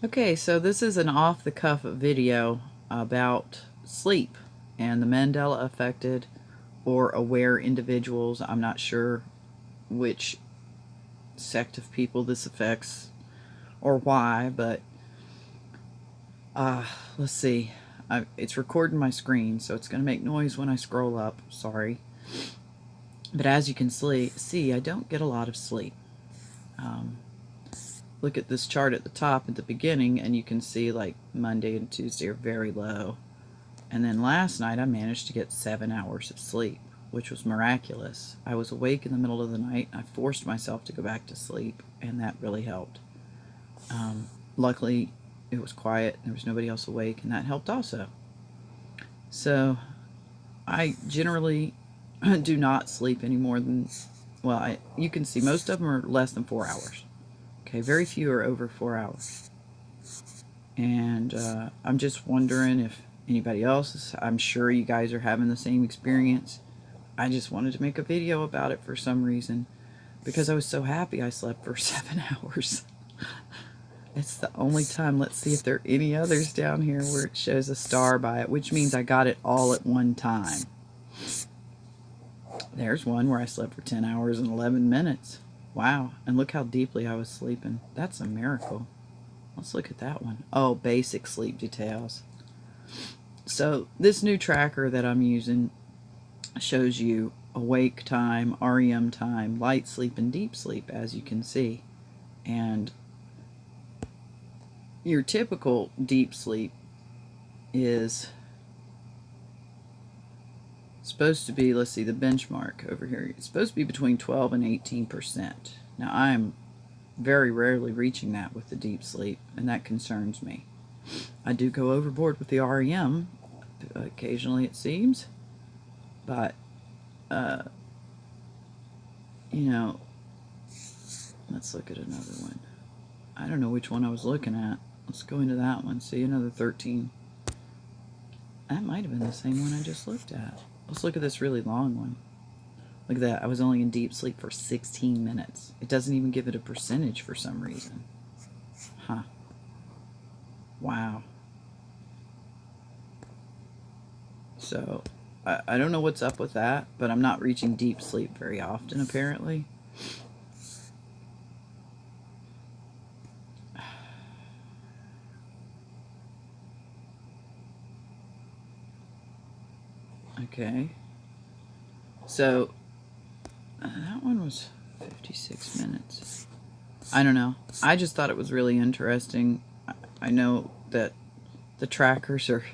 Okay, so this is an off-the-cuff video about sleep and the Mandela affected or aware individuals. I'm not sure which sect of people this affects or why, but let's see. It's recording my screen, so it's going to make noise when I scroll up. Sorry. But as you can see, I don't get a lot of sleep. Look at this chart at the top at the beginning, and you can see like Monday and Tuesday are very low. And then last night I managed to get 7 hours of sleep, which was miraculous. I was awake in the middle of the night. I forced myself to go back to sleep, and that really helped. Luckily, it was quiet. There was nobody else awake, and that helped also. So I generally do not sleep any more than, well, you can see most of them are less than 4 hours. Okay, very few are over 4 hours. And I'm just wondering if anybody else is, I'm sure you guys are having the same experience. I just wanted to make a video about it for some reason because I was so happy I slept for 7 hours. It's the only time. Let's see if there are any others down here where it shows a star by it, which means I got it all at one time. There's one where I slept for 10 hours and 11 minutes. Wow, and look how deeply I was sleeping. That's a miracle. Let's look at that one. Oh, basic sleep details. So this new tracker that I'm using shows you awake time, REM time, light sleep, and deep sleep, as you can see. And your typical deep sleep is supposed to be, let's see, the benchmark over here. It's supposed to be between 12 and 18%. Now, I'm very rarely reaching that with the deep sleep, and that concerns me. I do go overboard with the REM, occasionally it seems, but, you know, let's look at another one. I don't know which one I was looking at. Let's go into that one. See, another 13. That might have been the same one I just looked at. Let's look at this really long one. Look at that. I was only in deep sleep for 16 minutes. It doesn't even give it a percentage for some reason. Huh. Wow. So, I don't know what's up with that, but I'm not reaching deep sleep very often, apparently. Okay. So, that one was 56 minutes. I don't know. I just thought it was really interesting. I know that the trackers are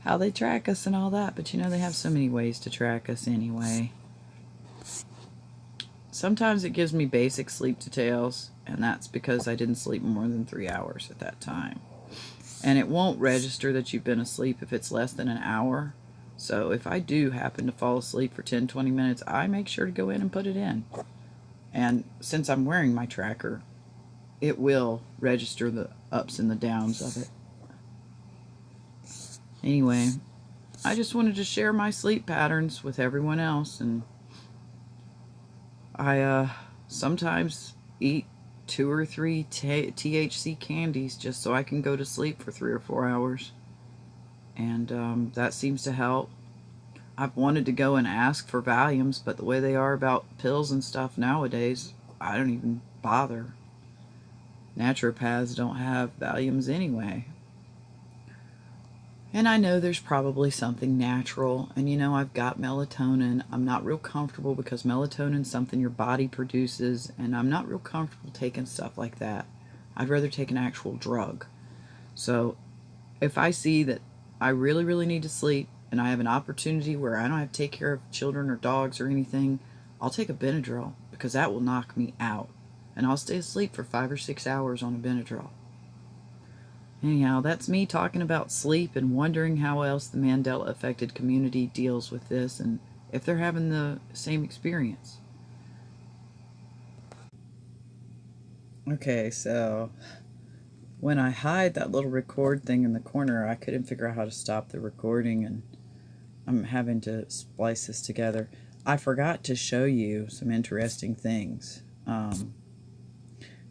how they track us and all that, but you know, they have so many ways to track us anyway. Sometimes it gives me basic sleep details, and that's because I didn't sleep more than 3 hours at that time. And it won't register that you've been asleep if it's less than an hour. So if I do happen to fall asleep for 10-20 minutes, I make sure to go in and put it in. And since I'm wearing my tracker, it will register the ups and the downs of it. Anyway, I just wanted to share my sleep patterns with everyone else, and I sometimes eat 2 or 3 THC candies just so I can go to sleep for 3 or 4 hours. And that seems to help. I've wanted to go and ask for Valiums, but the way they are about pills and stuff nowadays, I don't even bother. Naturopaths don't have Valiums anyway. And I know there's probably something natural, and you know, I've got melatonin. I'm not real comfortable because melatonin is something your body produces, and I'm not real comfortable taking stuff like that. I'd rather take an actual drug. So if I see that I really, really need to sleep, and I have an opportunity where I don't have to take care of children or dogs or anything, I'll take a Benadryl, because that will knock me out. And I'll stay asleep for 5 or 6 hours on a Benadryl. Anyhow, that's me talking about sleep and wondering how else the Mandela affected community deals with this and if they're having the same experience. Okay, so when I hide that little record thing in the corner, I couldn't figure out how to stop the recording, and I'm having to splice this together. I forgot to show you some interesting things.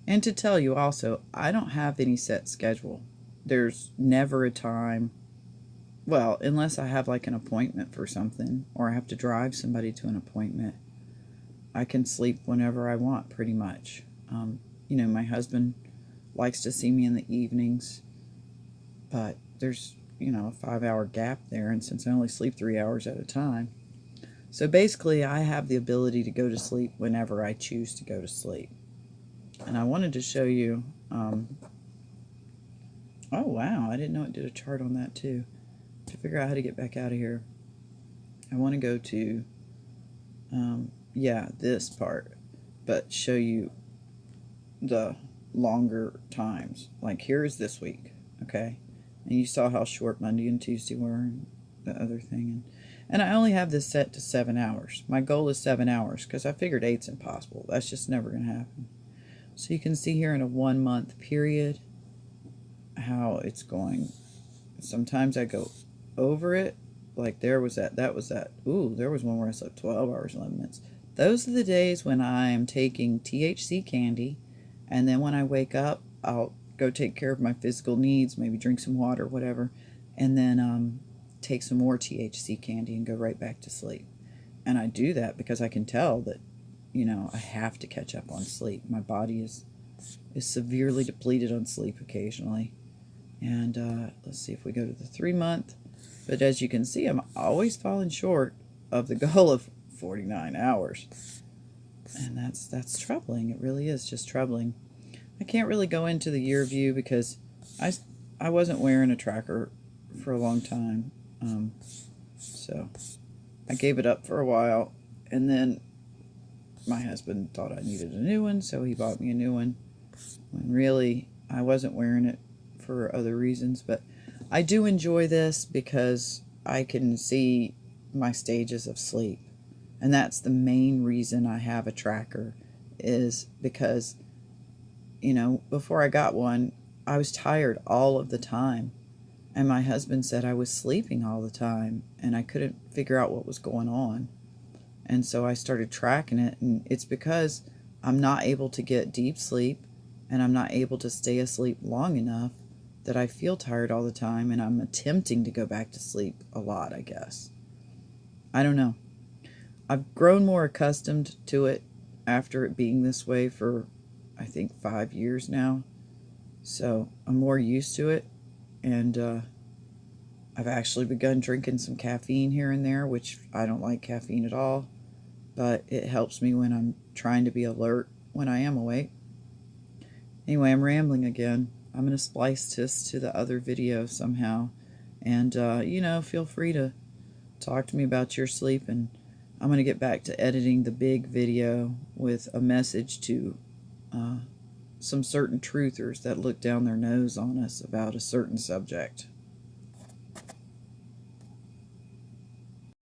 And to tell you also, I don't have any set schedule. There's never a time, well, unless I have like an appointment for something or I have to drive somebody to an appointment, I can sleep whenever I want pretty much. You know, my husband likes to see me in the evenings, but there's, you know, a 5-hour gap there, and since I only sleep 3 hours at a time, so basically I have the ability to go to sleep whenever I choose to go to sleep. And I wanted to show you, oh wow, I didn't know it did a chart on that too. To figure out how to get back out of here, I want to go to, yeah, this part, but show you the longer times. Like here is this week, okay? And you saw how short Monday and Tuesday were and the other thing. And I only have this set to 7 hours. My goal is 7 hours because I figured 8's impossible. That's just never going to happen. So you can see here in a 1 month period how it's going. Sometimes I go over it. Like there was that was that. Ooh, there was one where I slept 12 hours, 11 minutes. Those are the days when I am taking THC candy. And then when I wake up, I'll go take care of my physical needs, maybe drink some water, whatever. And then take some more THC candy and go right back to sleep. And I do that because I can tell that, you know, I have to catch up on sleep. My body is severely depleted on sleep occasionally. And let's see if we go to the 3 month. But as you can see, I'm always falling short of the goal of 49 hours. And that's troubling. It really is just troubling. I can't really go into the year view because I wasn't wearing a tracker for a long time. So I gave it up for a while. And then my husband thought I needed a new one, so he bought me a new one. When really, I wasn't wearing it for other reasons. But I do enjoy this because I can see my stages of sleep. And that's the main reason I have a tracker, is because, you know, before I got one, I was tired all of the time. And my husband said I was sleeping all the time and I couldn't figure out what was going on. And so I started tracking it, and it's because I'm not able to get deep sleep and I'm not able to stay asleep long enough that I feel tired all the time, and I'm attempting to go back to sleep a lot, I guess. I don't know. I've grown more accustomed to it after it being this way for, I think, 5 years now. So I'm more used to it. And I've actually begun drinking some caffeine here and there, which I don't like caffeine at all. But it helps me when I'm trying to be alert when I am awake. Anyway, I'm rambling again. I'm going to splice this to the other video somehow. And, you know, feel free to talk to me about your sleep, and I'm going to get back to editing the big video with a message to some certain truthers that look down their nose on us about a certain subject.